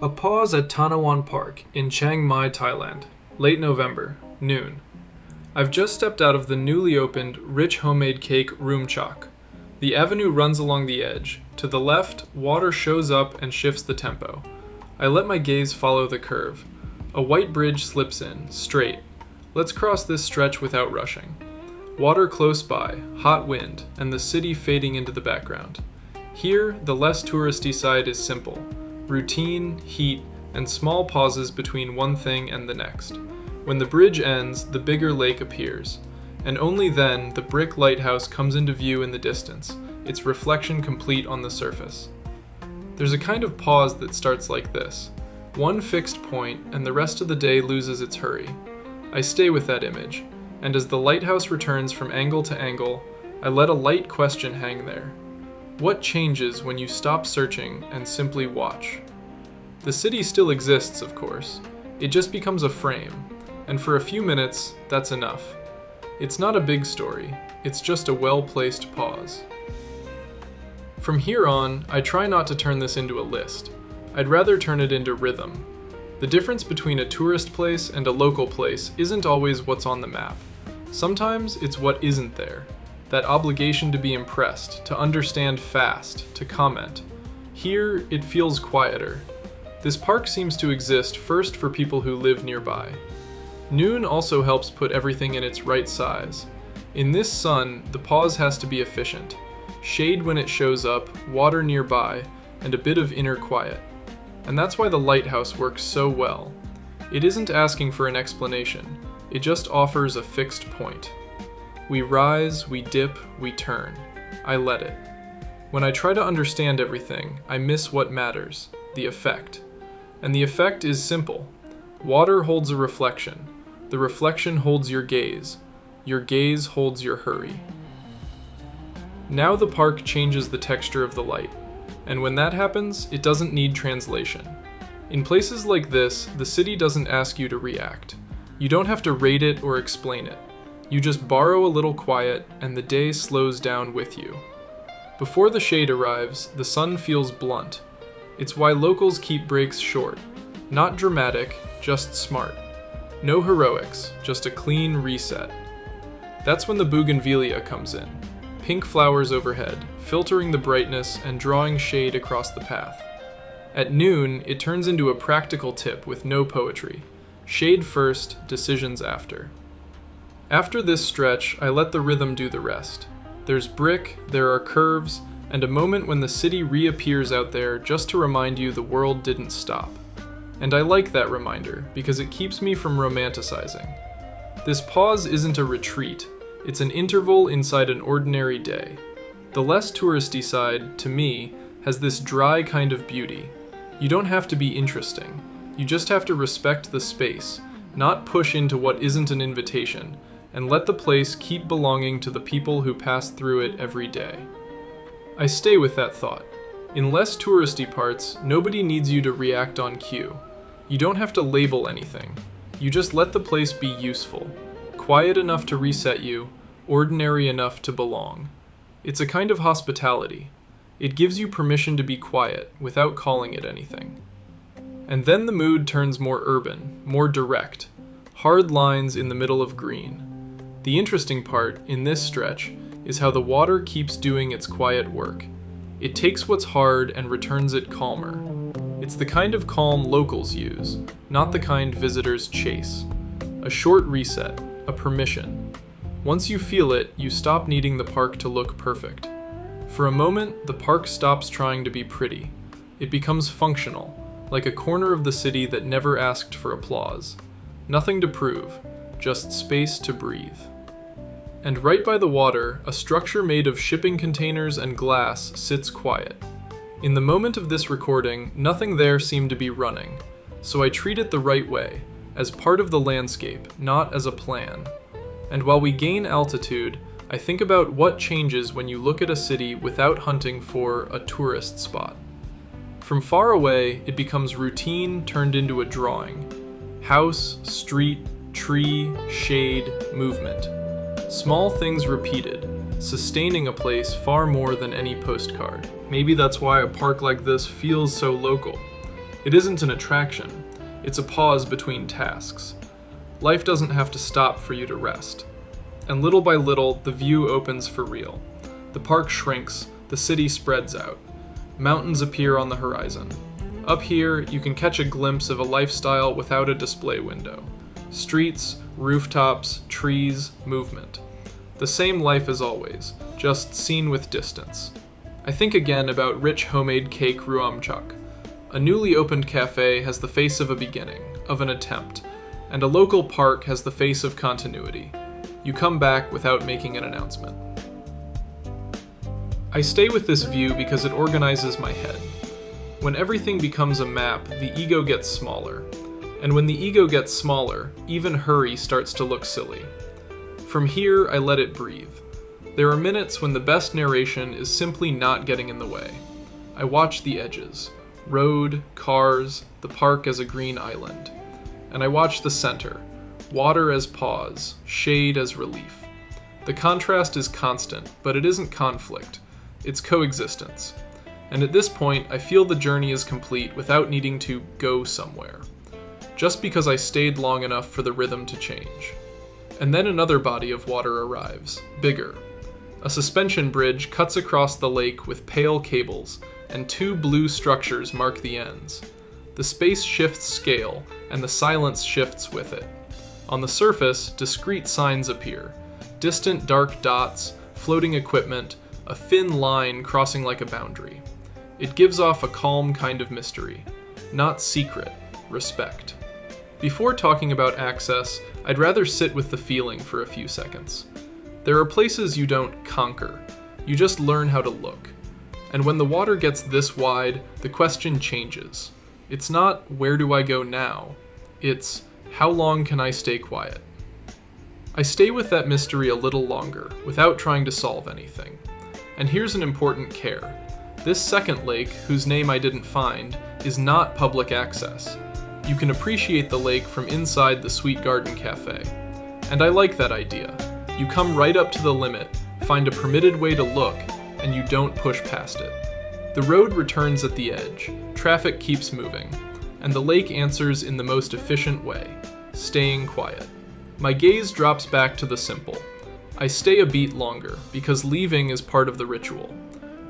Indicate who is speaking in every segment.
Speaker 1: A pause at Tanawan Park in Chiang Mai, Thailand. Late November, noon. I've just stepped out of the newly opened, rich homemade cake room chak. The avenue runs along the edge. To the left, water shows up and shifts the tempo. I let my gaze follow the curve. A white bridge slips in, straight. Let's cross this stretch without rushing. Water close by, hot wind, and the city fading into the background. Here, the less touristy side is simple. Routine, heat, and small pauses between one thing and the next. When the bridge ends, the bigger lake appears, and only then the brick lighthouse comes into view in the distance, its reflection complete on the surface. There's a kind of pause that starts like this. One fixed point, and the rest of the day loses its hurry. I stay with that image, and as the lighthouse returns from angle to angle, I let a light question hang there. What changes when you stop searching and simply watch? The city still exists, of course. It just becomes a frame, and for a few minutes, that's enough. It's not a big story, it's just a well-placed pause. From here on, I try not to turn this into a list. I'd rather turn it into rhythm. The difference between a tourist place and a local place isn't always what's on the map. Sometimes it's what isn't there. That obligation to be impressed, to understand fast, to comment. Here, it feels quieter. This park seems to exist first for people who live nearby. Noon also helps put everything in its right size. In this sun, the pause has to be efficient. Shade when it shows up, water nearby, and a bit of inner quiet. And that's why the lighthouse works so well. It isn't asking for an explanation, it just offers a fixed point. We rise, we dip, we turn. I let it. When I try to understand everything, I miss what matters, the effect. And the effect is simple. Water holds a reflection. The reflection holds your gaze. Your gaze holds your hurry. Now the park changes the texture of the light. And when that happens, it doesn't need translation. In places like this, the city doesn't ask you to react. You don't have to rate it or explain it. You just borrow a little quiet, and the day slows down with you. Before the shade arrives, the sun feels blunt. It's why locals keep breaks short. Not dramatic, just smart. No heroics, just a clean reset. That's when the bougainvillea comes in. Pink flowers overhead, filtering the brightness and drawing shade across the path. At noon, it turns into a practical tip with no poetry. Shade first, decisions after. After this stretch, I let the rhythm do the rest. There's brick, there are curves, and a moment when the city reappears out there just to remind you the world didn't stop. And I like that reminder, because it keeps me from romanticizing. This pause isn't a retreat, it's an interval inside an ordinary day. The less touristy side, to me, has this dry kind of beauty. You don't have to be interesting. You just have to respect the space, not push into what isn't an invitation, and let the place keep belonging to the people who pass through it every day. I stay with that thought. In less touristy parts, nobody needs you to react on cue. You don't have to label anything. You just let the place be useful. Quiet enough to reset you, ordinary enough to belong. It's a kind of hospitality. It gives you permission to be quiet without calling it anything. And then the mood turns more urban, more direct. Hard lines in the middle of green. The interesting part, in this stretch, is how the water keeps doing its quiet work. It takes what's hard and returns it calmer. It's the kind of calm locals use, not the kind visitors chase. A short reset, a permission. Once you feel it, you stop needing the park to look perfect. For a moment, the park stops trying to be pretty. It becomes functional, like a corner of the city that never asked for applause. Nothing to prove, just space to breathe. And right by the water, a structure made of shipping containers and glass sits quiet. In the moment of this recording, nothing there seemed to be running, so I treat it the right way, as part of the landscape, not as a plan. And while we gain altitude, I think about what changes when you look at a city without hunting for a tourist spot. From far away, it becomes routine turned into a drawing. House, street, tree, shade, movement. Small things repeated, sustaining a place far more than any postcard. Maybe that's why a park like this feels so local. It isn't an attraction, it's a pause between tasks. Life doesn't have to stop for you to rest. And little by little, the view opens for real. The park shrinks, the city spreads out. Mountains appear on the horizon. Up here, you can catch a glimpse of a lifestyle without a display window. Streets, rooftops, trees, movement. The same life as always, just seen with distance. I think again about rich homemade cake ruamchak. A newly opened cafe has the face of a beginning, of an attempt, and a local park has the face of continuity. You come back without making an announcement. I stay with this view because it organizes my head. When everything becomes a map, the ego gets smaller. And when the ego gets smaller, even hurry starts to look silly. From here, I let it breathe. There are minutes when the best narration is simply not getting in the way. I watch the edges. Road, cars, the park as a green island. And I watch the center. Water as pause, shade as relief. The contrast is constant, but it isn't conflict. It's coexistence. And at this point, I feel the journey is complete without needing to go somewhere. Just because I stayed long enough for the rhythm to change. And then another body of water arrives, bigger. A suspension bridge cuts across the lake with pale cables, and two blue structures mark the ends. The space shifts scale, and the silence shifts with it. On the surface, discrete signs appear. Distant dark dots, floating equipment, a thin line crossing like a boundary. It gives off a calm kind of mystery. Not secret, respect. Before talking about access, I'd rather sit with the feeling for a few seconds. There are places you don't conquer. You just learn how to look. And when the water gets this wide, the question changes. It's not, where do I go now? It's, how long can I stay quiet? I stay with that mystery a little longer, without trying to solve anything. And here's an important care. This second lake, whose name I didn't find, is not public access. You can appreciate the lake from inside the Sweet Garden Cafe. And I like that idea. You come right up to the limit, find a permitted way to look, and you don't push past it. The road returns at the edge, traffic keeps moving, and the lake answers in the most efficient way, staying quiet. My gaze drops back to the simple. I stay a beat longer, because leaving is part of the ritual.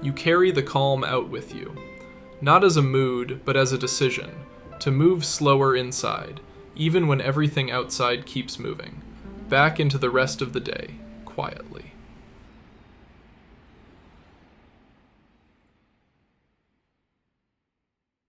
Speaker 1: You carry the calm out with you. Not as a mood, but as a decision, to move slower inside, even when everything outside keeps moving, back into the rest of the day, quietly.